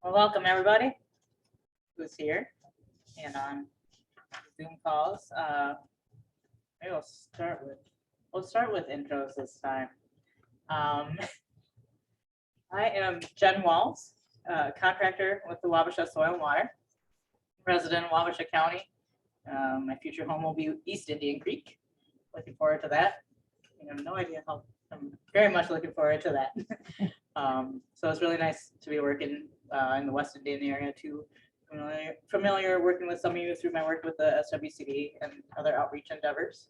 Well, welcome everybody who's here and on Zoom calls. Maybe we'll start with intros this time. I am Jen Walls, contractor with the Wabasha Soil and Water, resident in Wabasha County. My future home will be East Indian Creek. Looking forward to that. I have no idea how. I'm very much looking forward to that. So it's really nice to be working in the West Indian area too. Familiar working with some of you through my work with the SWCD and other outreach endeavors.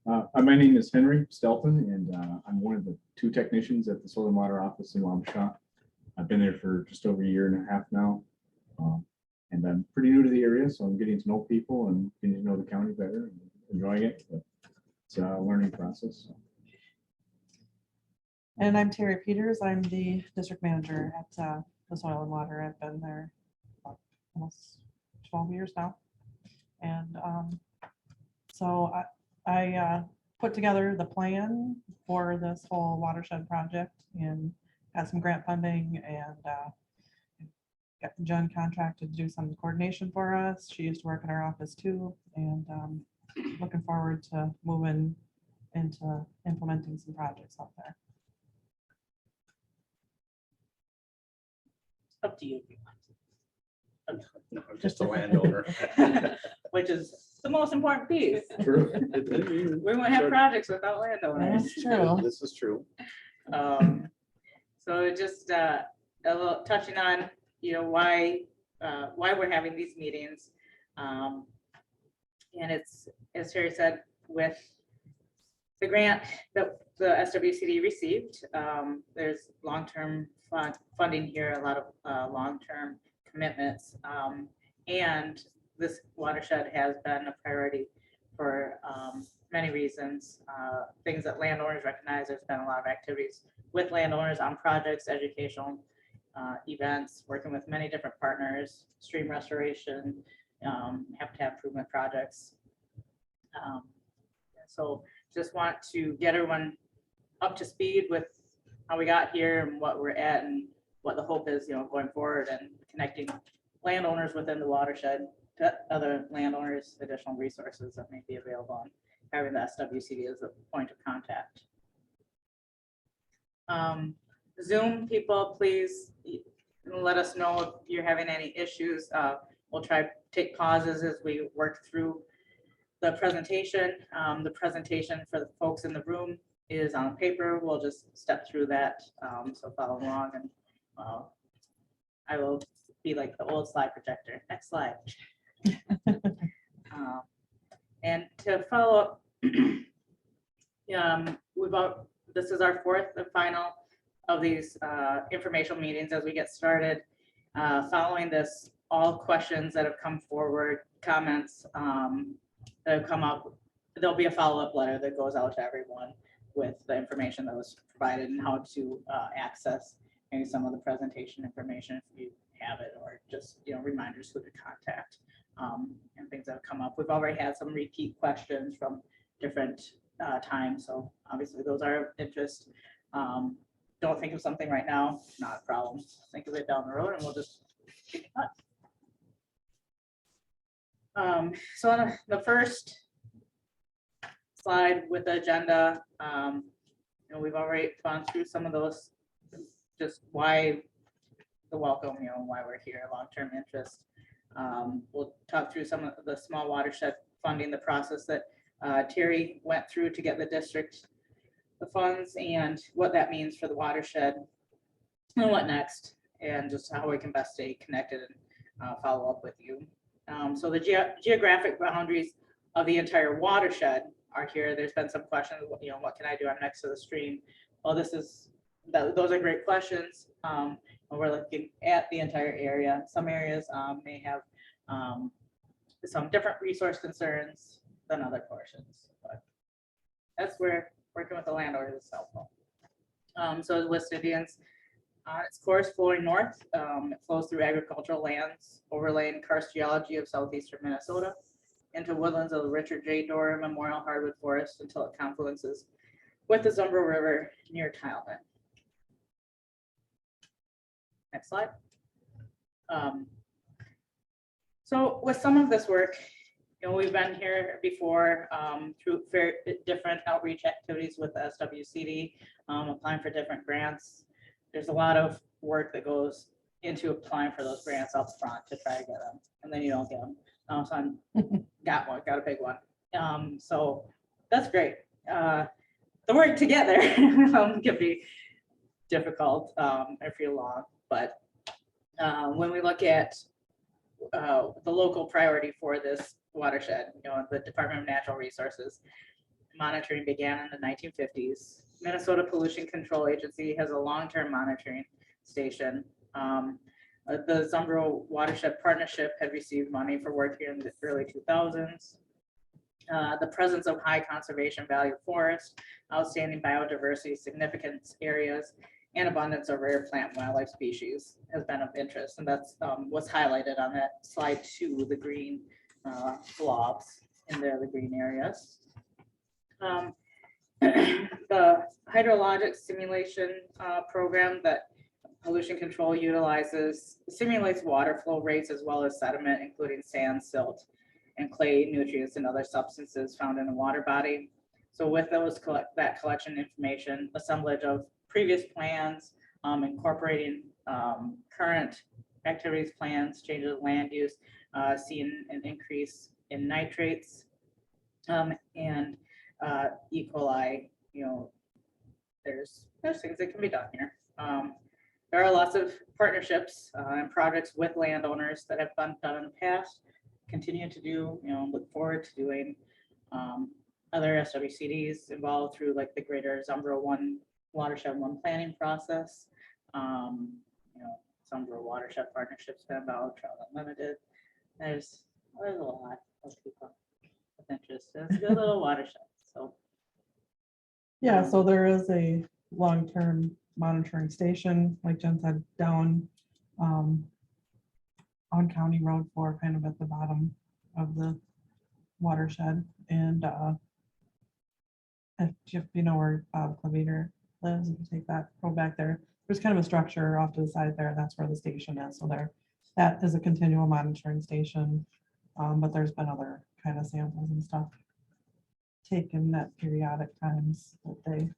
My name is Henry Stelton, and I'm one of the 2 technicians at the Soil and Water office in Wabasha. I've been there for just over a year and a half now, and I'm pretty new to the area, so I'm getting to know people and getting to know the county better and enjoying it. But it's a learning process. So. And I'm Terry Peters. I'm the district manager at the Soil and Water. I've been there about almost 12 years now. And so I put together the plan for this whole watershed project and got some grant funding and got Jen contracted to do some coordination for us. She used to work in our office too. And looking forward to moving into implementing some projects out there. Up to you. No, I'm just a landowner. Which is the most important piece. True. We won't have projects without landowners. That's true. This is true. So just a little touching on, why we're having these meetings. And it's, as Terry said, with the grant that the SWCD received, there's long-term funding here, a lot of long-term commitments. And this watershed has been a priority for many reasons. Things that landowners recognize. There's been a lot of activities with landowners on projects, educational events, working with many different partners, stream restoration, habitat improvement projects. So just want to get everyone up to speed with how we got here and what we're at and what the hope is, going forward, and connecting landowners within the watershed to other landowners, additional resources that may be available, and having the SWCD as a point of contact. Zoom people, please let us know if you're having any issues. We'll try to take pauses as we work through the presentation. The presentation for the folks in the room is on paper. We'll just step through that, so follow along, and I will be like the old slide projector. Next slide. And to follow up, this is our 4th and final of these informational meetings as we get started. Following this, all questions that have come forward, comments that have come up, there'll be a follow-up letter that goes out to everyone with the information that was provided and how to access maybe some of the presentation information if you have it, or just reminders who to contact, and things that have come up. We've already had some repeat questions from different times, so obviously those are of interest. Don't think of something right now, not a problem. Think of it down the road and we'll just pick it up. So on the first slide with the agenda, we've already gone through some of those, just why the welcome, why we're here, long-term interest. We'll talk through some of the small watershed funding, the process that Terry went through to get the district the funds, and what that means for the watershed, and what next, and just how we can best stay connected and follow up with you. So the geographic boundaries of the entire watershed are here. There's been some questions, what can I do? I'm next to the stream. Well, those are great questions. We're looking at the entire area. Some areas may have some different resource concerns than other portions, but that's where working with the landowners is helpful. So the West Indians, its course flowing north, it flows through agricultural lands, overlaying karst geology of southeastern Minnesota, into woodlands of the Richard J. Dorr Memorial Hardwood Forest until it confluences with the Zumbro River near Tileman. Next slide. So with some of this work, we've been here before through very different outreach activities with SWCD, applying for different grants. There's a lot of work that goes into applying for those grants up front to try to get them, and then you don't get them. So I got a big one. So that's great. The work to get there can be difficult if you're long, but when we look at the local priority for this watershed, the Department of Natural Resources monitoring began in the 1950s. Minnesota Pollution Control Agency has a long-term monitoring station. The Zumbro Watershed Partnership had received money for work here in the early 2000s. The presence of high conservation value forest, outstanding biodiversity, significant areas, and abundance of rare plant and wildlife species has been of interest. And that's what's highlighted on that slide 2, the green blobs in there, the green areas. The hydrologic simulation program that pollution control utilizes simulates water flow rates as well as sediment, including sand, silt, and clay, nutrients, and other substances found in the water body. So with those that collection information, assemblage of previous plans, incorporating current activities plans, changes of land use, seeing an increase in nitrates and E. coli, there's things that can be done here. There are lots of partnerships and projects with landowners that have been done in the past, continue to do, look forward to doing other SWCDs involved through like the greater Zumbro Watershed 1 planning process. Zumbro Watershed Partnerships been about, Trout Unlimited. There's a lot of people with interest. It's a good little watershed. So Yeah, so there is a long-term monitoring station, like Jen said, down on County Road 4, kind of at the bottom of the watershed. And if you know where Bob Cleveter lives, if you take that road back there, there's kind of a structure off to the side there. That's where the station is. So that is a continual monitoring station. But there's been other kind of samples and stuff taken at periodic times that they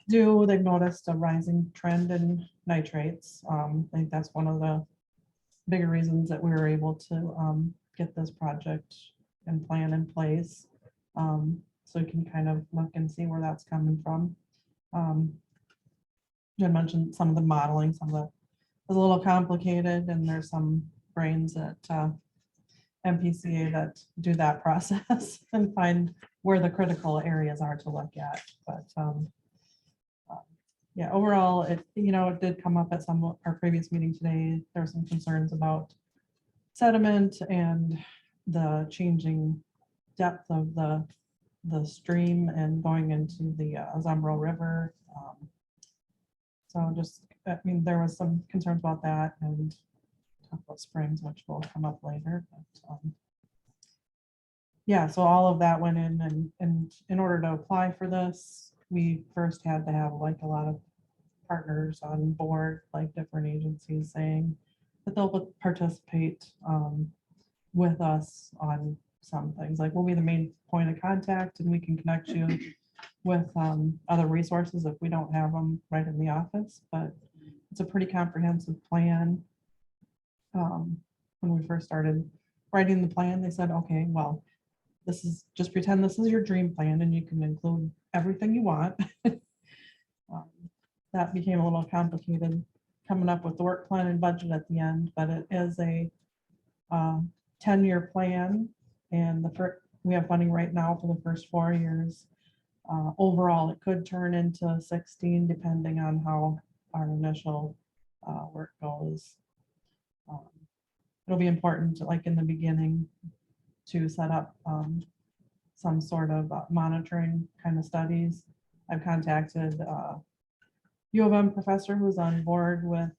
do. They've noticed a rising trend in nitrates. I think that's one of the bigger reasons that we were able to get this project and plan in place. So you can kind of look and see where that's coming from. Jen mentioned some of the modeling, some of the is a little complicated, and there's some brains at MPCA that do that process and find where the critical areas are to look at. But yeah, overall, it did come up at some of our previous meeting today. There were some concerns about sediment and the changing depth of the stream and going into the Zumbro River. There was some concerns about that, and talk about springs, which will come up later. But yeah, so all of that went in, and in order to apply for this, we first had to have like a lot of partners on board, like different agencies saying that they'll participate with us on some things. Like we'll be the main point of contact, and we can connect you with other resources if we don't have them right in the office. But it's a pretty comprehensive plan. When we first started writing the plan, they said, okay, well, this is just pretend this is your dream plan and you can include everything you want. That became a little complicated coming up with the work plan and budget at the end, but it is a 10-year plan, and we have funding right now for the first 4 years. Overall, it could turn into 16 depending on how our initial work goes. It'll be important, like in the beginning, to set up some sort of monitoring kind of studies. I've contacted U of M professor who's on board with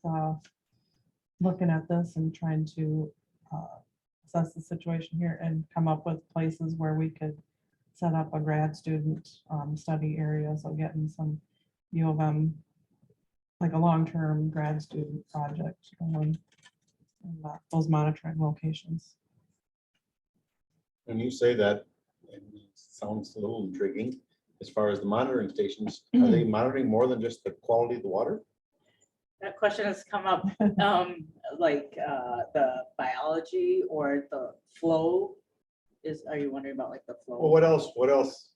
looking at this and trying to assess the situation here and come up with places where we could set up a grad student study area. So getting some U of M like a long-term grad student project on those monitoring locations. When you say that, it sounds a little intriguing. As far as the monitoring stations, are they monitoring more than just the quality of the water? That question has come up, like the biology or the flow are you wondering about like the flow? Well, what else? What else?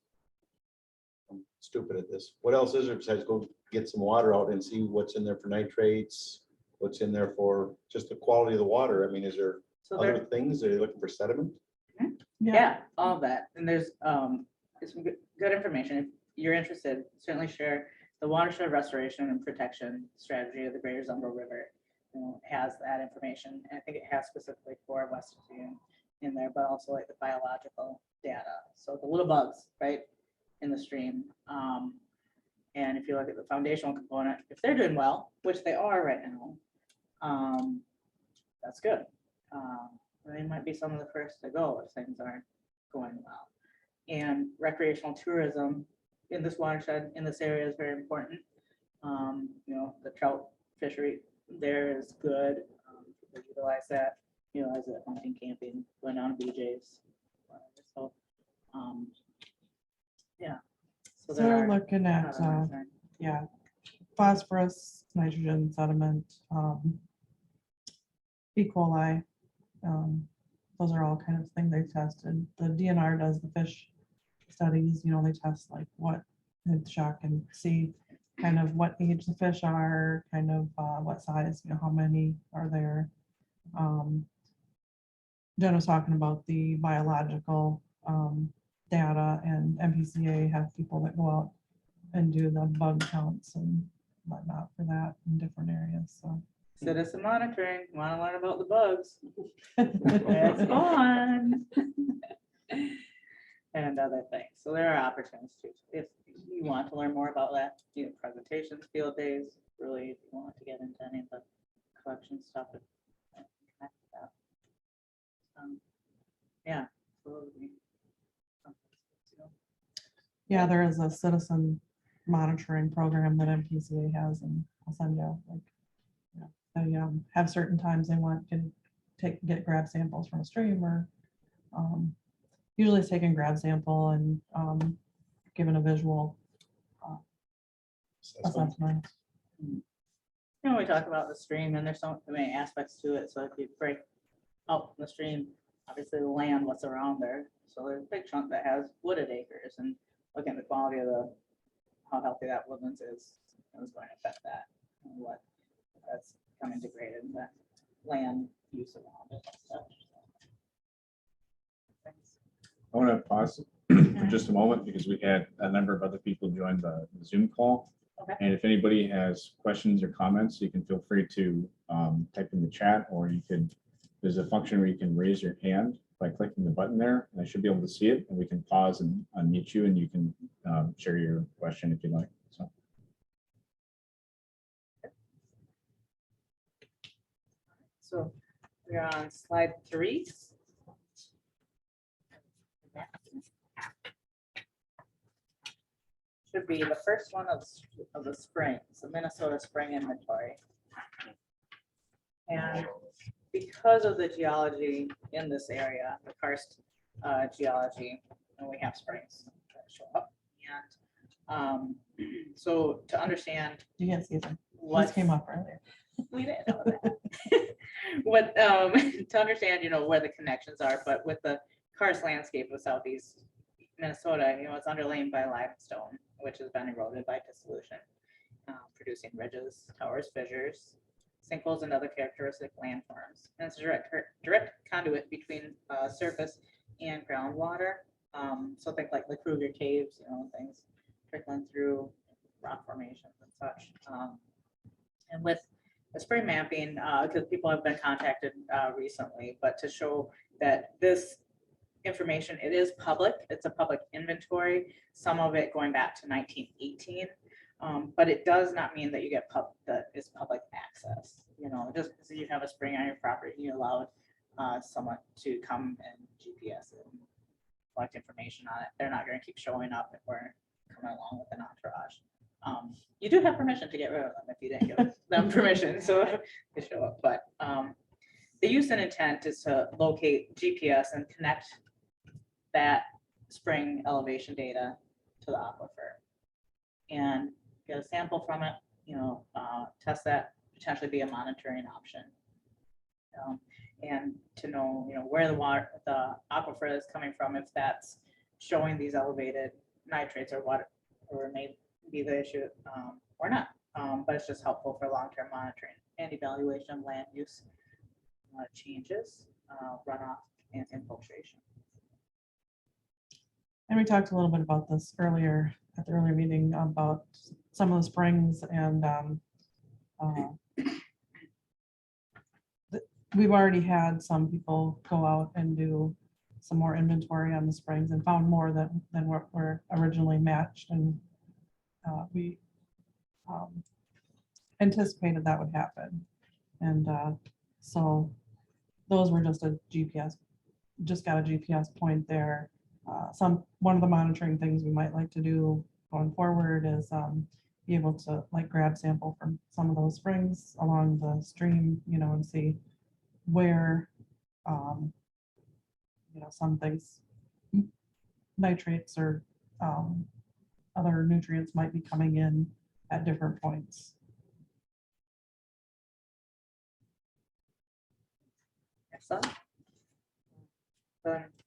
I'm stupid at this. What else is there besides go get some water out and see what's in there for nitrates? What's in there for just the quality of the water? I mean, is there So other there, things? Are you looking for sediment? yeah, all of that. And there's some good information. If you're interested, certainly share the watershed restoration and protection strategy of the Greater Zumbro River. Has that information. And I think it has specifically for West Indian in there, but also like the biological data. So the little bugs, right, in the stream. And if you look at the foundational component, if they're doing well, which they are right now, that's good. They might be some of the first to go if things aren't going well. And recreational tourism in this watershed, in this area is very important. The trout fishery there is good. People utilize it, hunting, camping, going down to BJ's. So, yeah. So So there we're are looking at, yeah, phosphorus, nitrogen, sediment, E. coli. Those are all kind of things they tested. The DNR does the fish studies, they test like what they check and see kind of what age the fish are, kind of what size, how many are there. Jen was talking about the biological data, and MPCA have people that go out and do the bug counts and whatnot for that in different areas. So citizen monitoring, want to learn about the bugs? It's fun. And other things. So there are opportunities too. If you want to learn more about that, presentations, field days, really, if you want to get into any of the collection stuff. Yeah. Absolutely. yeah, there is a citizen monitoring program that MPCA has, and I'll send you they have certain times they want to get grab samples from a stream, or usually it's taking grab sample and given a visual assessment. We talk about the stream, and there's so many aspects to it. So if you break out the stream, obviously the land, what's around there. So there's a big chunk that has wooded acres, and looking at the quality of how healthy that woodlands is going to affect that, and what that's become integrated in the land use around it and such. I want to pause for just a moment because we had a number of other people join the Zoom call. Okay. And if anybody has questions or comments, you can feel free to type in the chat, or there's a function where you can raise your hand by clicking the button there, and I should be able to see it, and we can pause and unmute you, and you can share your question if you like. So we're on slide 3. Should be the first one of the spring, so Minnesota spring inventory. And because of the geology in this area, the karst geology, and we have springs that show up. And so to understand You can't see them. what This came up earlier. we didn't know that. What to understand, where the connections are, but with the karst landscape of southeast Minnesota, it's underlain by limestone, which has been eroded by dissolution, producing ridges, towers, fissures, sinkholes, and other characteristic landforms. And it's a direct conduit between surface and groundwater. So think like the Kruger caves, things trickling through rock formations and such. And with the spring mapping, because people have been contacted recently, but to show that this information, it is public, it's a public inventory, some of it going back to 1918, but it does not mean that you get that is public access. Just because you have a spring on your property, you allowed someone to come and GPS it and collect information on it. They're not going to keep showing up if we're coming along with an entourage. You do have permission to get rid of them if you didn't give them permission, so they show up. But the use and intent is to locate GPS and connect that spring elevation data to the aquifer and get a sample from it, test that, potentially be a monitoring option. And to know, where the aquifer is coming from, if that's showing these elevated nitrates or what, or may be the issue or not. But it's just helpful for long-term monitoring and evaluation of land use changes, runoff and infiltration. And we talked a little bit about this earlier at the earlier meeting about some of the springs and we've already had some people go out and do some more inventory on the springs and found more than what were originally matched. And we anticipated that would happen. And so those were just a GPS, just got a GPS point there. One of the monitoring things we might like to do going forward is be able to like grab sample from some of those springs along the stream, and see where, some things, nitrates or other nutrients might be coming in at different points. So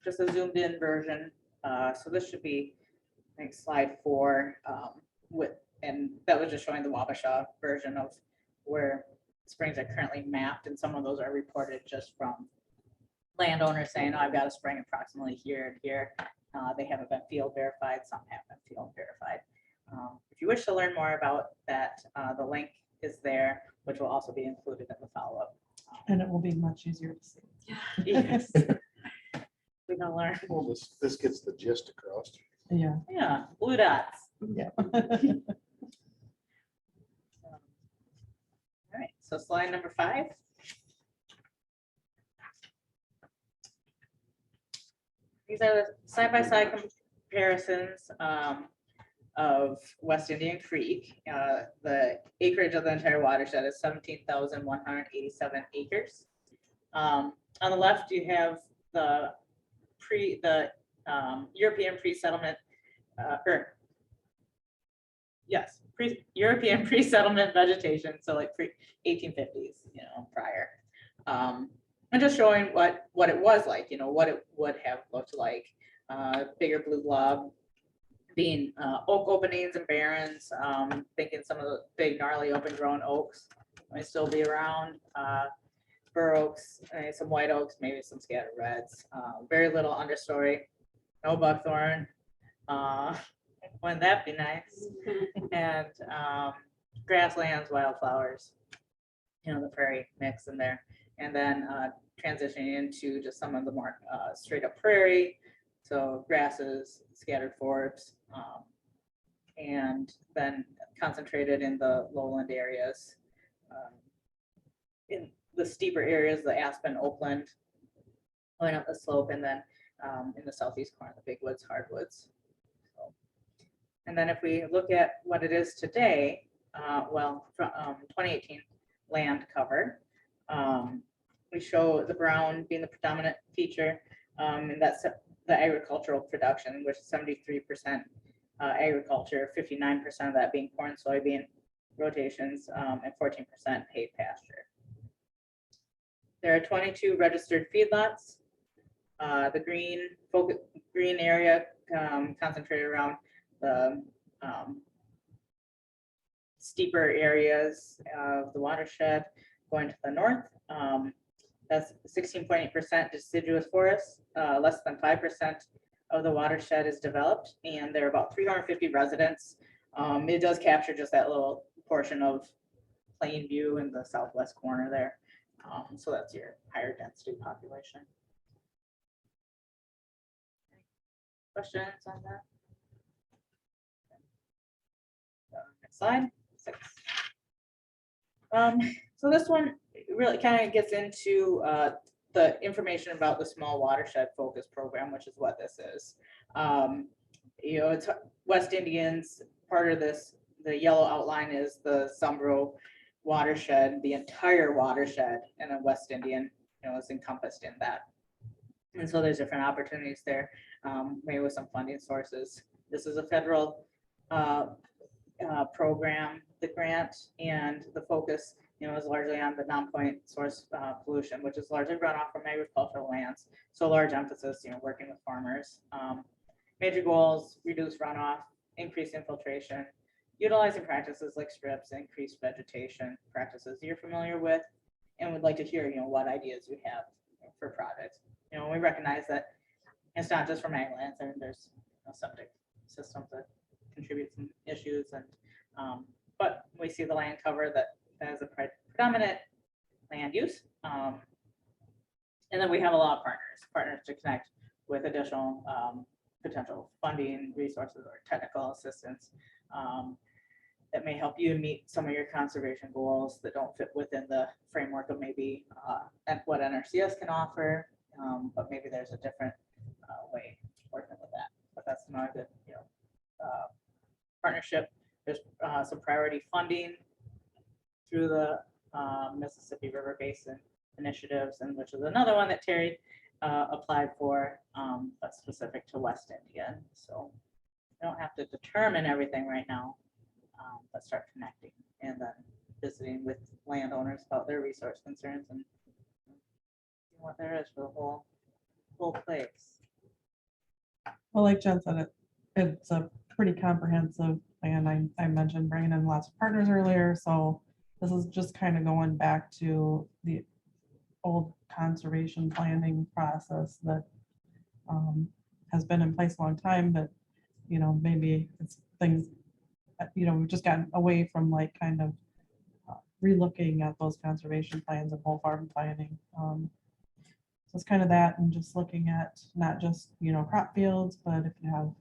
just a zoomed in version. So this should be, I think, slide 4 and that was just showing the Wabasha version of where springs are currently mapped, and some of those are reported just from landowners saying, "Oh, I've got a spring approximately here and here." They haven't been field verified. Some have been field verified. If you wish to learn more about that, the link is there, which will also be included in the follow-up. And it will be much easier to see. Yes. We're gonna learn. Well, this gets the gist across. Yeah. Yeah, blue dots. Yeah. All right, so slide number 5. These are the side-by-side comparisons of West Indian Creek. The acreage of the entire watershed is 17,187 acres. On the left, you have the European pre-settlement, European pre-settlement vegetation, so like pre-1850s, prior. And just showing what it was like, what it would have looked like. Bigger blue blob being oak openings and barrens, thinking some of the big gnarly open grown oaks might still be around. Bur oaks, some white oaks, maybe some scattered reds. Very little understory, no buckthorn. Wouldn't that be nice? And grasslands, wildflowers, the prairie mix in there. And then transitioning into just some of the more straight up prairie. So grasses, scattered forbs, and then concentrated in the lowland areas. In the steeper areas, the aspen, oakland, going up the slope, and then in the southeast corner, the big woods, hardwoods. So, and then if we look at what it is today, from 2018 land cover, we show the brown being the predominant feature, and that's the agricultural production, which is 73% agriculture, 59% of that being corn, soybean rotations, and 14% hay pasture. There are 22 registered feedlots. The green area concentrated around the steeper areas of the watershed. Going to the north, that's 16.8% deciduous forest. Less than 5% of the watershed is developed, and there are about 350 residents. It does capture just that little portion of Plainview in the southwest corner there. So that's your higher density population. Questions on that? Next slide, 6. So this one really kind of gets into the information about the small watershed focus program, which is what this is. It's West Indians, part of this the yellow outline is the Zumbro watershed, the entire watershed, and then West Indian, is encompassed in that. And so there's different opportunities there, maybe with some funding sources. This is a federal program, the grant, and the focus, is largely on the non-point source pollution, which is largely runoff from agricultural lands. So large emphasis, working with farmers. Major goals: reduce runoff, increase infiltration, utilizing practices like strips, increased vegetation practices you're familiar with, and would like to hear, what ideas you have for projects. We recognize that it's not just from ag lands, and there's septic systems that contribute some issues, and but we see the land cover that is a predominant land use, and then we have a lot of partners to connect with additional potential funding resources or technical assistance that may help you meet some of your conservation goals that don't fit within the framework of maybe and what NRCS can offer, but maybe there's a different way of working with that. But that's not a good, partnership. There's some priority funding through the Mississippi River Basin initiatives, and which is another one that Terry applied for, but specific to West Indian. So we don't have to determine everything right now, but start connecting and then visiting with landowners about their resource concerns and what there is for the whole place. Well, like Jen said, it's a pretty comprehensive plan. I mentioned bringing in lots of partners earlier, so this is just kind of going back to the old conservation planning process that has been in place a long time, but maybe it's things we've just gotten away from, like, kind of relooking at those conservation plans and whole farm planning. So it's kind of that, and just looking at not just crop fields, but if you have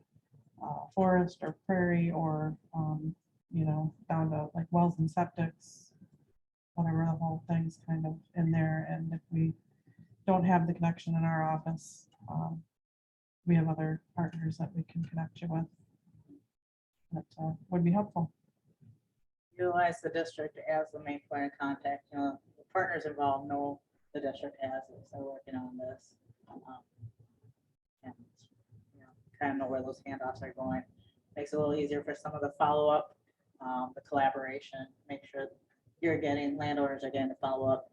forest or prairie, or down to like wells and septics, whatever, the whole thing's kind of in there. And if we don't have the connection in our office, we have other partners that we can connect you with that would be helpful. Utilize the district as the main point of contact. The partners involved know the district as is. They're working on this. And kind of know where those handoffs are going. Makes it a little easier for some of the follow-up, the collaboration, make sure landowners are getting the follow-up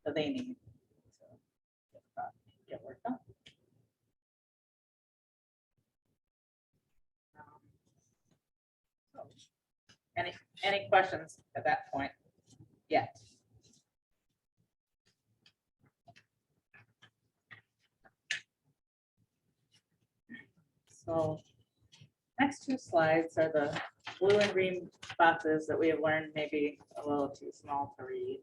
that they need. So get work done. Any questions at that point yet? So next two slides are the blue and green boxes that we have learned maybe a little too small to read.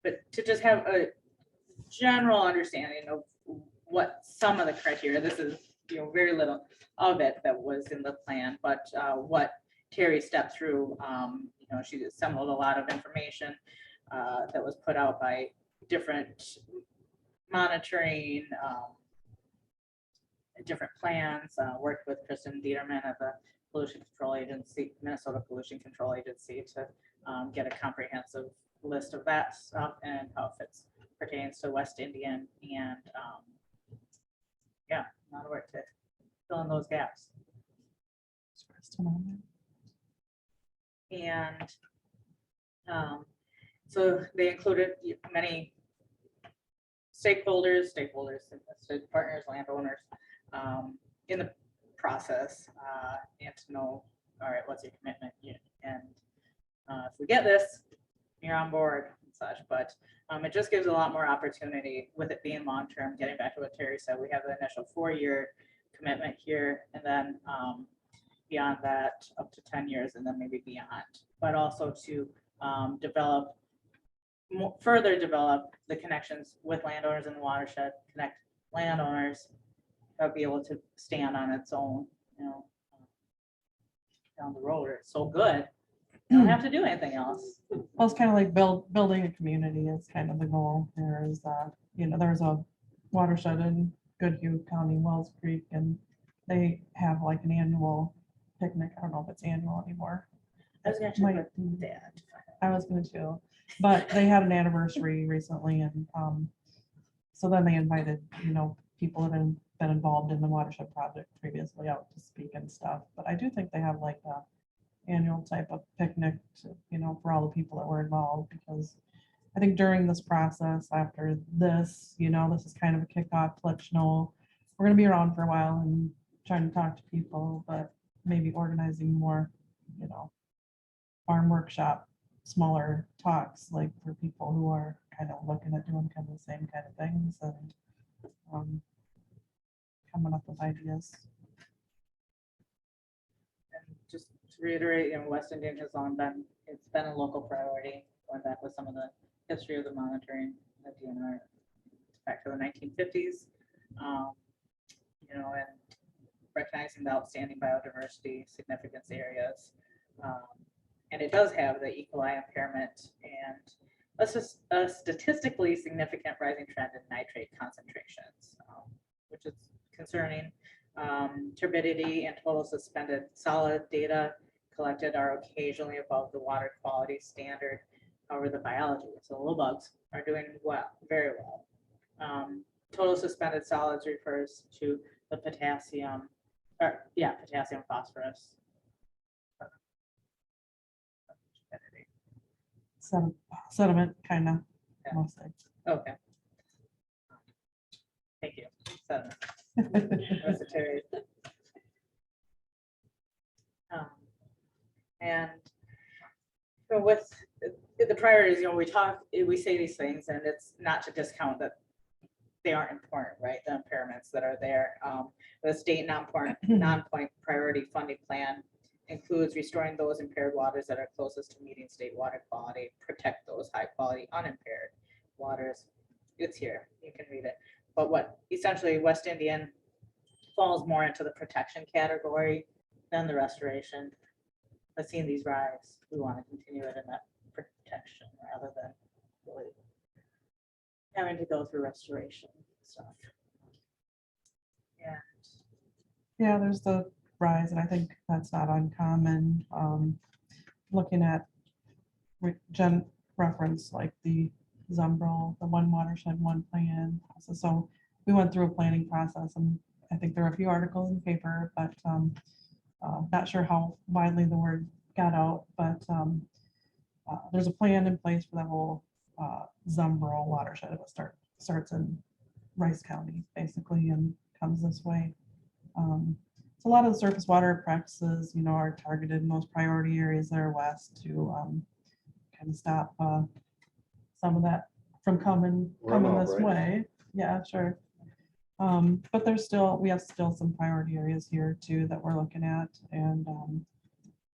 But to just have a general understanding of what some of the criteria, this is very little of it that was in the plan, but what Terry stepped through, she assembled a lot of information that was put out by different monitoring, different plans, worked with Kristen Dieterman at the Pollution Control Agency, Minnesota Pollution Control Agency, to get a comprehensive list of that stuff and how it pertains to West Indian, and a lot of work to fill in those gaps. And so they included many stakeholders, invested partners, landowners in the process, and to know, all right, what's your commitment? And if we get this, you're on board and such. But it just gives a lot more opportunity with it being long-term. Getting back to what Terry said, we have the initial 4-year commitment here, and then beyond that, up to 10 years, and then maybe beyond. But also to further develop the connections with landowners in the watershed, connect landowners, be able to stand on its own, down the road. It's so good, you don't have to do anything else. Well, it's kind of like building a community is kind of the goal. There is, there was a watershed in Goodhue County, Wells Creek, and they have like an annual picnic. I don't know if it's annual anymore. I was gonna check Might with be. Dad. I was gonna too, but they had an anniversary recently, and so then they invited, people that have been involved in the watershed project previously out to speak and stuff. But I do think they have like a annual type of picnic, for all the people that were involved, because I think during this process, after this, this is kind of a kickoff to let you know we're gonna be around for a while and trying to talk to people, but maybe organizing more, farm workshop, smaller talks, like for people who are kind of looking at doing kind of the same kind of things and coming up with ideas. And just to reiterate, West Indian has long been, it's been a local priority, going back with some of the history of the monitoring, the DNR, back to the 1950s. And recognizing the outstanding biodiversity significance areas. And it does have the E. coli impairment and a statistically significant rising trend in nitrate concentrations, which is concerning. Turbidity and total suspended solid data collected are occasionally above the water quality standard. However, the biology, so little bugs, are doing well, very well. Total suspended solids refers to the potassium, potassium phosphorus. Sediment, kind of, Yeah. mostly. Okay. Thank you. Sediment. Vegetarian. And with the priorities, we say these things, and it's not to discount that they aren't important, right? The impairments that are there. The state non-point priority funding plan includes restoring those impaired waters that are closest to meeting state water quality, protect those high quality unimpaired waters. It's here, you can read it. But what essentially West Indian falls more into the protection category than the restoration. But seeing these rise, we want to continue it in that protection rather than really having to go through restoration stuff. Yeah. Yeah, there's the rise, and I think that's not uncommon. Looking at Jen reference like the Zumbro, the one watershed, one plan. So we went through a planning process, and I think there are a few articles in the paper, but not sure how widely the word got out. But there's a plan in place for the whole Zumbro watershed. It starts in Rice County basically and comes this way. So a lot of the surface water practices, are targeted in those priority areas that are west to kind of stop some of that from coming Runoff, this right? way. Yeah, sure. But we have still some priority areas here too that we're looking at, and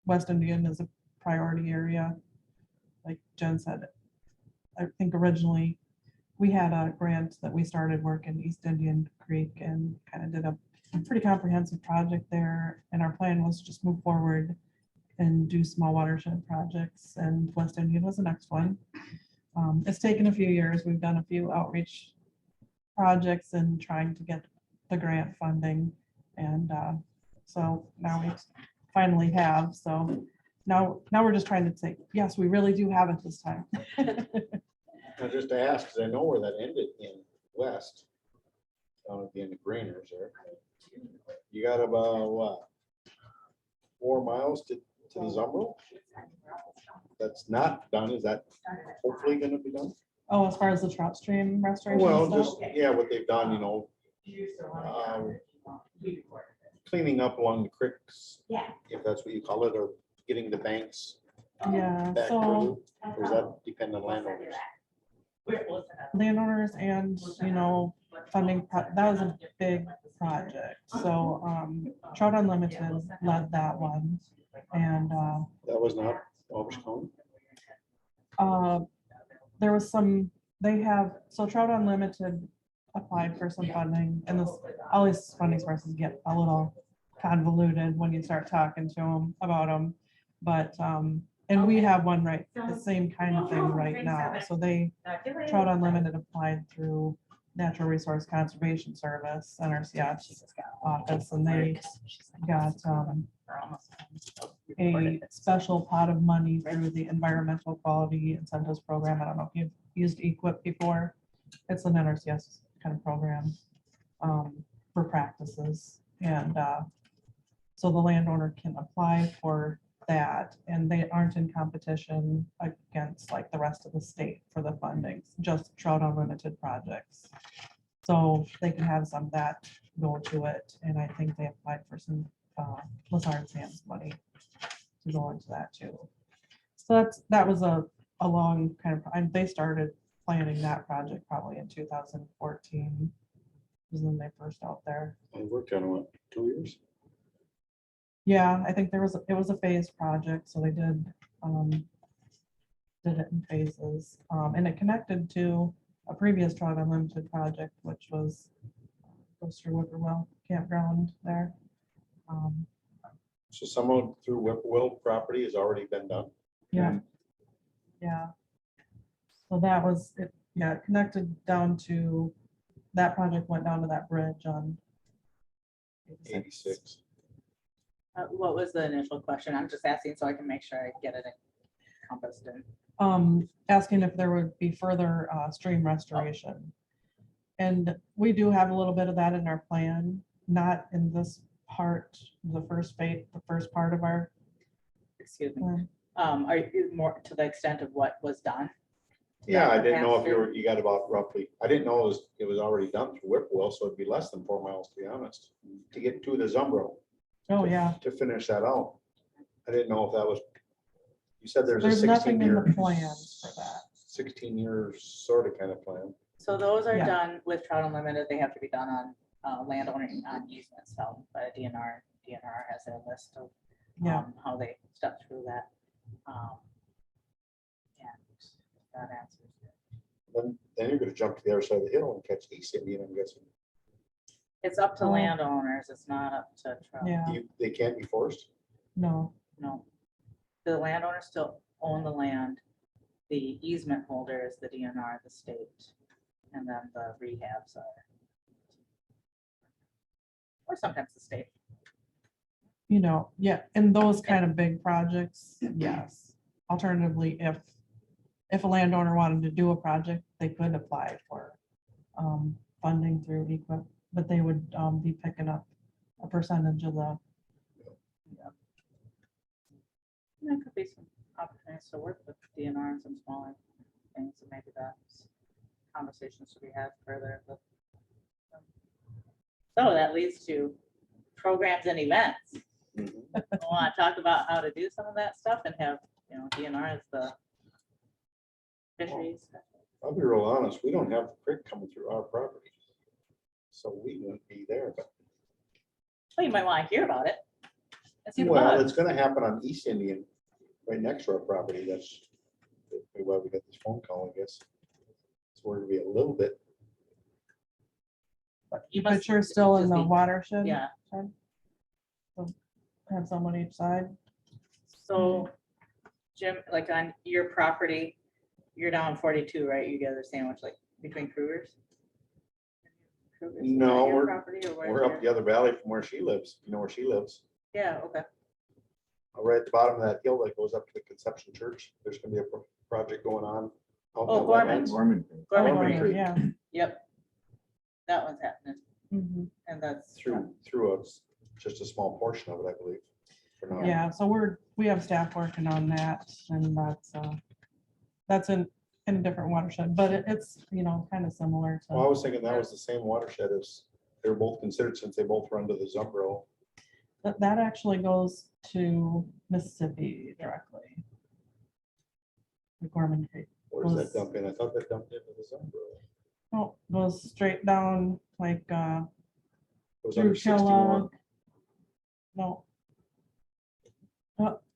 West Indian is a priority area. Like Jen said, I think originally we had a grant that we started work in East Indian Creek and kind of did a pretty comprehensive project there. And our plan was just move forward and do small watershed projects. And West Indian was the next one. It's taken a few years. We've done a few outreach projects and trying to get the grant funding. And so now we finally have. So now we're just trying to say, yes, we really do have it this time. Now, just to ask, because I know where that ended in west, down at the end of Greeners there. You got about what, 4 miles to the Zumbro? That's not done. Is that hopefully going to be done? Oh, as far as the trout stream restoration Well, stuff? just, yeah, what they've done, cleaning up along the creeks, if that's what you call it, or getting the banks Yeah, back so through, or does that depend on landowners? landowners and, funding, that was a big project. So Trout Unlimited led that one. And That was not Wabasha County? there was so Trout Unlimited applied for some funding, and all these funding sources get a little convoluted when you start talking to them about them. But and we have one the same kind of thing right now. So Trout Unlimited applied through Natural Resource Conservation Service, NRCS office, and they got a special pot of money through the Environmental Quality Incentives Program. I don't know if you've used EQIP before. It's an NRCS kind of program for practices. And so the landowner can apply for that, and they aren't in competition against like the rest of the state for the funding, just Trout Unlimited projects. So they can have some of that go to it, and I think they applied for some Lazard Sands money to go into that too. So that was a long kind of, and they started planning that project probably in 2014 was when they first out there. I worked on what, 2 years? Yeah, I think it was a phased project, so they did it in phases. And it connected to a previous Trout Unlimited project, which was goes through Whippoorwill Campground there. So someone through Whippoorwill property has already been done. Yeah. Yeah. So that was it. Yeah, it connected down to, that project went down to that bridge on 86. What was the initial question? I'm just asking so I can make sure I get it encompassed in. Asking if there would be further stream restoration. And we do have a little bit of that in our plan, not in this part, the first part of our Excuse me. plan. Are you more to the extent of what was done? Yeah, I didn't know if Faster? you got about roughly, I didn't know it was already done through Whippoorwill, so it'd be less than 4 miles, to be honest, to get to the Zumbro. Oh, yeah. To finish that out. I didn't know if that was, you said there's a There's 16 nothing in year. the plan for that. 16 years sort of kind of plan. So those are Yeah. done with Trout Unlimited. They have to be done on landowner on easements, so by a DNR. DNR has a list of Yeah. how they step through that. And that answers it. Then you're gonna jump to the other side of the hill and catch East Indian, I'm guessing. It's up to Oh. landowners. It's not up to Trout. Yeah, They can't be forced. no. No. The landowners still own the land. The easement holder is the DNR, the state, and then the rehabs are. Or sometimes the state. Yeah, in those kind of big projects, yes. Alternatively, if a landowner wanted to do a project, they could apply for funding through EQIP, but they would be picking up a percentage of the, There could be some opportunities to work with DNR and some smaller things, and maybe that's conversations to be had further. So that leads to programs and events. Mhm. I want to talk about how to do some of that stuff and have, DNR as the fisheries. I'll be real honest, we don't have the creek coming through our property. So we wouldn't be there, but. Well, you might want to hear about it. And see the Well, bugs. it's gonna happen on East Indian, right next to our property. That's why we got this phone call, I guess. So we're gonna be a little bit, You but must you're still in just the be- watershed. Yeah, So have someone each side. so Jim, like on your property, you're down 42, right? You guys are sandwiched like between Krugers? Krugers, is that No, your we're- property or where's we're up your- the other valley from where she lives. You know where she lives? Yeah, okay. Right at the bottom of that hill that goes up to the Conception Church. There's gonna be a project going on. out in Oh, the Gorman. wetlands. Gorman. Gorman Gorman Creek. Creek. Yeah. Yep. That one's happening, Mhm. and that's Through just a small portion of it, I believe. for now. Yeah, so we have staff working on that, and that's in a different watershed, but it's, kind of similar Well, I to, was thinking that was the same watershed as, they were both considered since they both run to the Zumbro. that actually goes to Mississippi directly. The Gorman Creek. Where does Was- that dump in? I thought that dumped into the Zumbro. Oh, goes straight down like It was through under 61. Kellogg. No.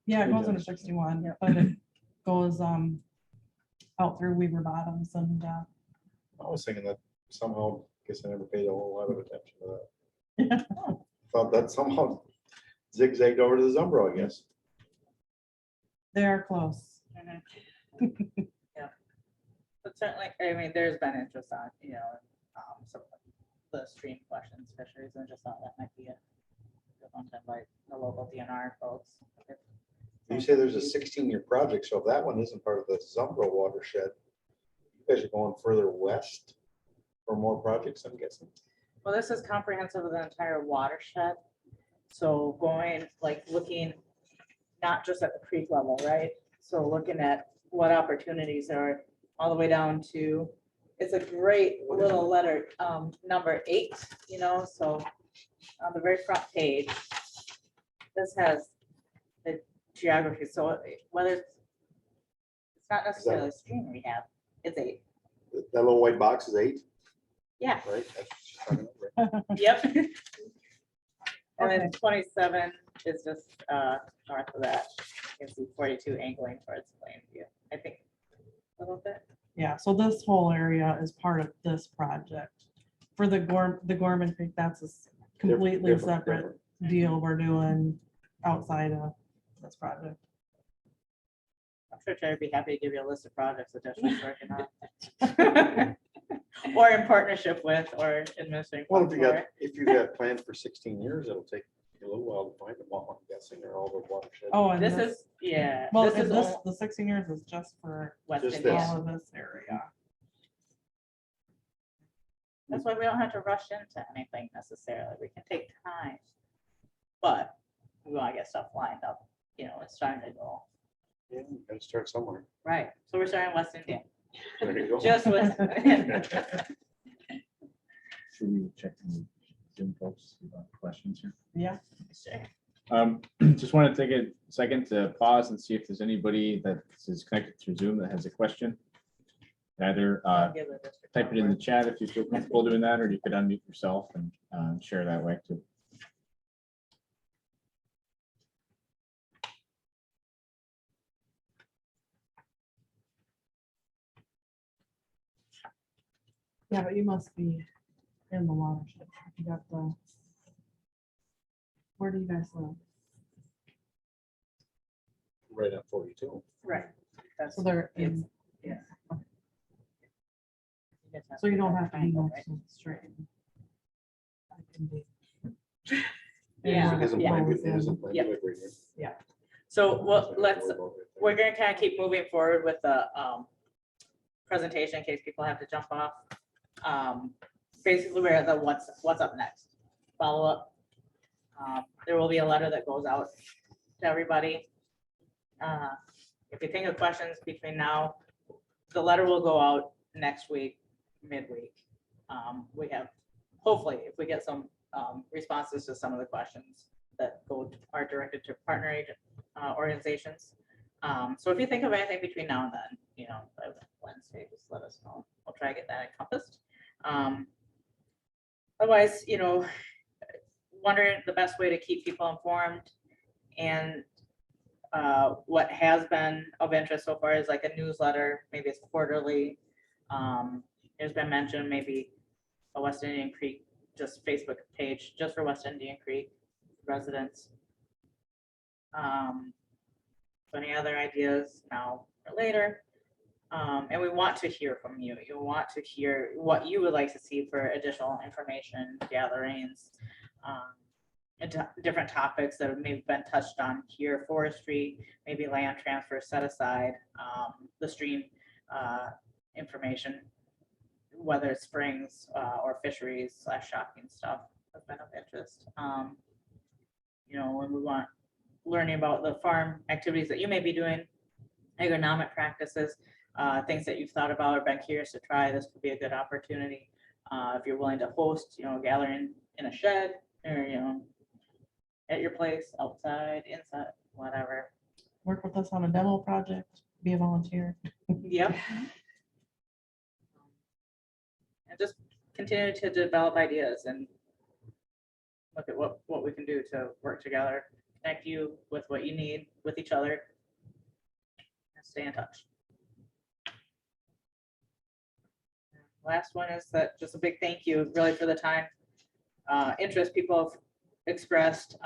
Yeah, it It goes under does. 61, Yep. but it goes out through Weaver Bottoms and I was thinking that somehow, guess I never paid a whole lot of attention to that. Thought that somehow zigzagged over to the Zumbro, I guess. they are close. Mhm. Yeah. But certainly, I mean, there's been interest on, some of the stream questions, fisheries, and just thought that might be a good one to invite the local DNR folks. You say there's a 16-year project, so if that one isn't part of the Zumbro watershed, you guys are going further west for more projects, I'm guessing? Well, this is comprehensive of the entire watershed. So going, like, looking not just at the creek level, right? So looking at what opportunities are all the way down to, it's a great little letter, number 8, you know, so on the very front page, this has the geography. So whether it's not necessarily a stream rehab, it's 8. That little white box is 8, Yeah, right? That's what she's talking about, right? yep. And Okay. then 27 is just north of that. You can see 42 angling towards Plainview, I think, a little bit. Yeah, so this whole area is part of this project. For the Gorman Creek, that's a completely Different, separate different. deal we're doing outside of this project. I'm sure Terry would be happy to give you a list of projects that Justin's working on. Or in partnership with, or administering. Well, funds for it. if you got planned for 16 years, it'll take a little while to find them all, I'm guessing, or all the watershed. Oh, and This is, yeah. well, this and is this, all the 16 years is just for West just Indian. this. all of this area. That's why we don't have to rush into anything necessarily. We can take time. But we want to get stuff lined up, you know, it's time to go. Yeah, you gotta start somewhere. Right, so we're starting West Indian, There you go. just with. Should we check the Zoom folks about questions here? Yeah, Sure. Just want to take a second to pause and see if there's anybody that is connected through Zoom that has a question. Either I'll give the district type it in the number. chat if you feel comfortable doing that, or you could unmute yourself and share that way too. yeah, but you must be in the watershed. You got the, where do you guys live? Right at 42. Right. That's- So they're it's- in, yeah. You guys so you don't that have to be triangle, next right? to the stream. I can be. Yeah, Anywhere Isn't that yeah. Plainview- flows in. isn't Plainview Yep. like right here? So well, That's what I let's, worry about right there. we're gonna kind of keep moving forward with the presentation in case people have to jump off. Basically, we're at the what's up next, follow up. There will be a letter that goes out to everybody. If you think of questions between now, the letter will go out next week, midweek. We have, hopefully, if we get some responses to some of the questions that are directed to partner agent organizations. So if you think of anything between now and then, you know, by Wednesday, just let us know. We'll try to get that encompassed. Otherwise, you know, wondering the best way to keep people informed, and what has been of interest so far is like a newsletter, maybe it's quarterly. There's been mentioned maybe a West Indian Creek, just Facebook page, just for West Indian Creek residents. Any other ideas now or later? And we want to hear from you. You want to hear what you would like to see for additional information gatherings, and different topics that have maybe been touched on here, forestry, maybe land transfer set aside, the stream information, whether it's springs or fisheries / shocking stuff has been of interest. You know, when we want learning about the farm activities that you may be doing, agronomic practices, things that you've thought about or been curious to try, this could be a good opportunity. If you're willing to host, you know, a gathering in a shed or, you know, at your place, outside, inside, whatever. Work with us on a demo project, be a volunteer. Yep. And just continue to develop ideas and look at what we can do to work together, connect you with what you need with each other, and stay in touch. Last one is that just a big thank you really for the time, interest people have expressed.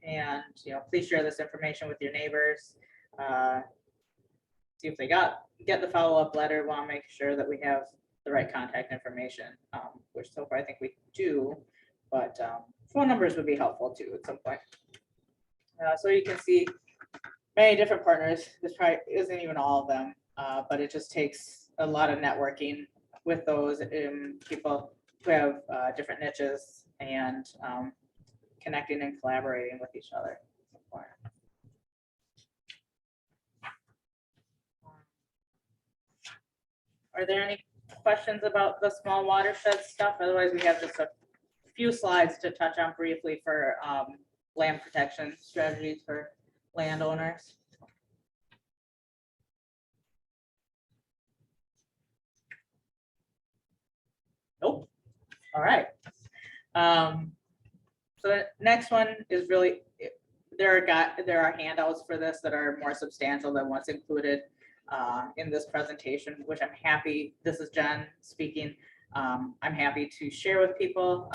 And, you know, please share this information with your neighbors. See if they get the follow-up letter. Want to make sure that we have the right contact information, which so far I think we do, but phone numbers would be helpful too at some point. So you can see many different partners. This probably isn't even all of them, but it just takes a lot of networking with those people who have different niches and connecting and collaborating with each other. Are there any questions about the small watershed stuff? Otherwise, we have just a few slides to touch on briefly for land protection strategies for landowners. Nope. All right. So the next one is really, there are handouts for this that are more substantial than what's included in this presentation, which I'm happy, this is Jen speaking. I'm happy to share with people,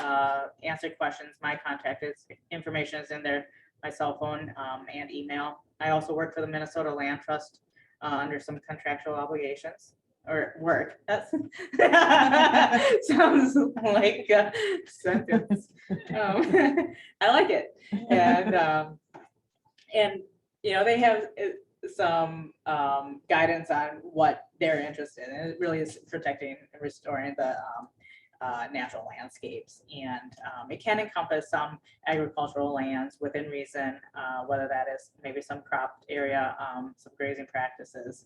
answer questions. My contact information is in there, my cell phone and email. I also work for the Minnesota Land Trust under some contractual obligations or work. That's sounds like a sentence. I like it. And you know, they have some guidance on what they're interested in. It really is protecting and restoring the natural landscapes, and it can encompass some agricultural lands within reason, whether that is maybe some cropped area, some grazing practices,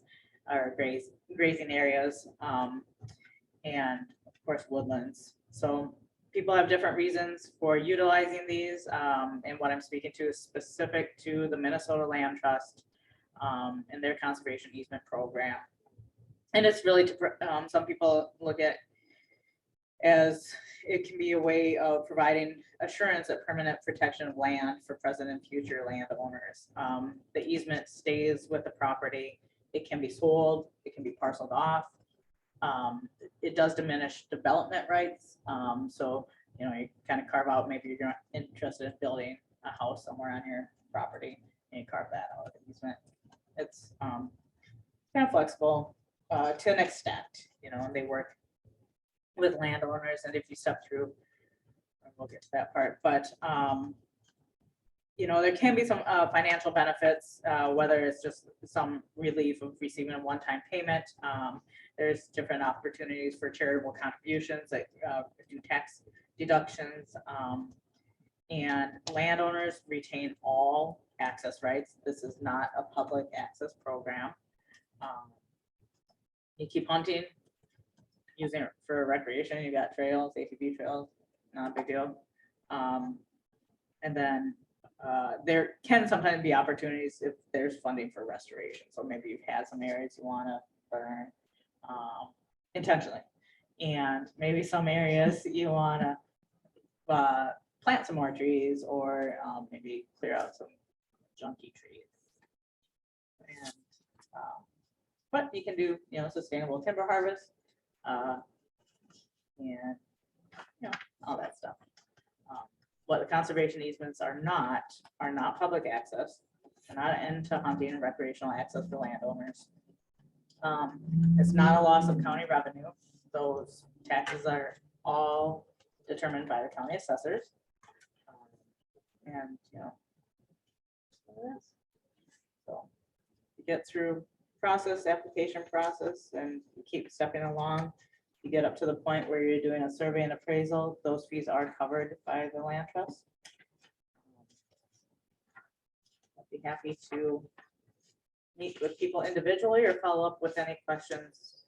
or grazing areas, and of course woodlands. So people have different reasons for utilizing these, and what I'm speaking to is specific to the Minnesota Land Trust and their conservation easement program. And it's really to, some people look at as it can be a way of providing assurance of permanent protection of land for present and future landowners. The easement stays with the property. It can be sold, it can be parceled off. It does diminish development rights. So, you know, you kind of carve out, maybe you're not interested in building a house somewhere on your property and you carve that out of the easement. It's kind of flexible to an extent, you know, and they work with landowners. And if you step through, we'll get to that part, but you know, there can be some financial benefits, whether it's just some relief of receiving a one-time payment. There's different opportunities for charitable contributions, like do tax deductions, and landowners retain all access rights. This is not a public access program. You keep hunting, using it for recreation. You got trails, ATV trails, not a big deal. And then there can sometimes be opportunities if there's funding for restoration. So maybe you've had some areas you want to burn intentionally, and maybe some areas you want to plant some more trees, or maybe clear out some junky trees. And but you can do, you know, sustainable timber harvest and you know, all that stuff. What the conservation easements are not public access. They're not an end to hunting and recreational access for landowners. It's not a loss of county revenue. Those taxes are all determined by the county assessors. And you know, so you get through application process, and you keep stepping along. You get up to the point where you're doing a survey and appraisal. Those fees are covered by the land trust. I'd be happy to meet with people individually or follow up with any questions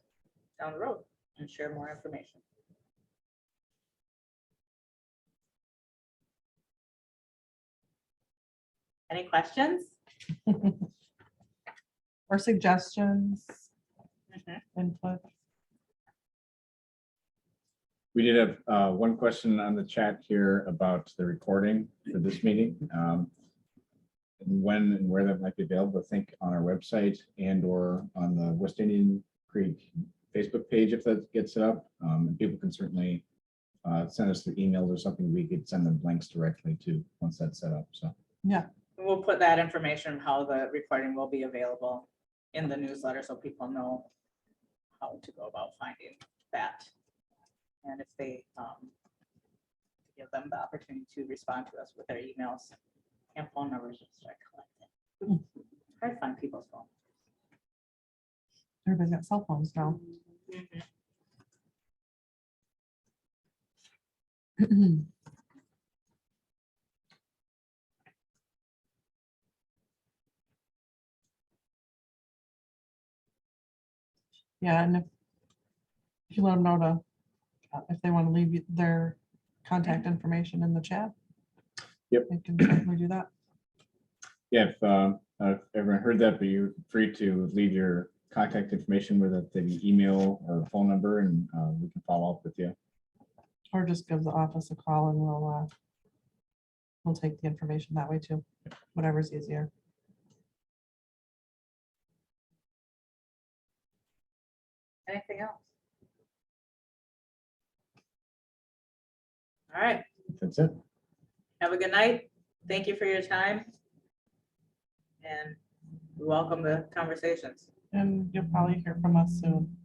down the road and share more information. Any questions? Or suggestions, Mhm. input? We did have one question on the chat here about the recording for this meeting. And when and where that might be available, I think on our website and or on the West Indian Creek Facebook page, if that gets set up. And people can certainly send us their emails or something. We could send them links directly to once that's set up. So Yeah, We'll put that information, how the recording will be available in the newsletter, so people know how to go about finding that. And if they give them the opportunity to respond to us with their emails and phone numbers, we'll start collecting. Hard to find people's phone. Everybody's got cell phones now. Yeah, and if you let them know to, if they want to leave their contact information in the chat. Yep. They can certainly do that. Yeah, if everyone heard that, but you're free to leave your contact information, whether it be email or phone number, and we can follow up with you. Or just give the office a call and we'll take the information that way too, whatever's easier. Anything else? All right, That's it. have a good night. Thank you for your time. And we welcome the conversations. And you'll probably hear from us soon.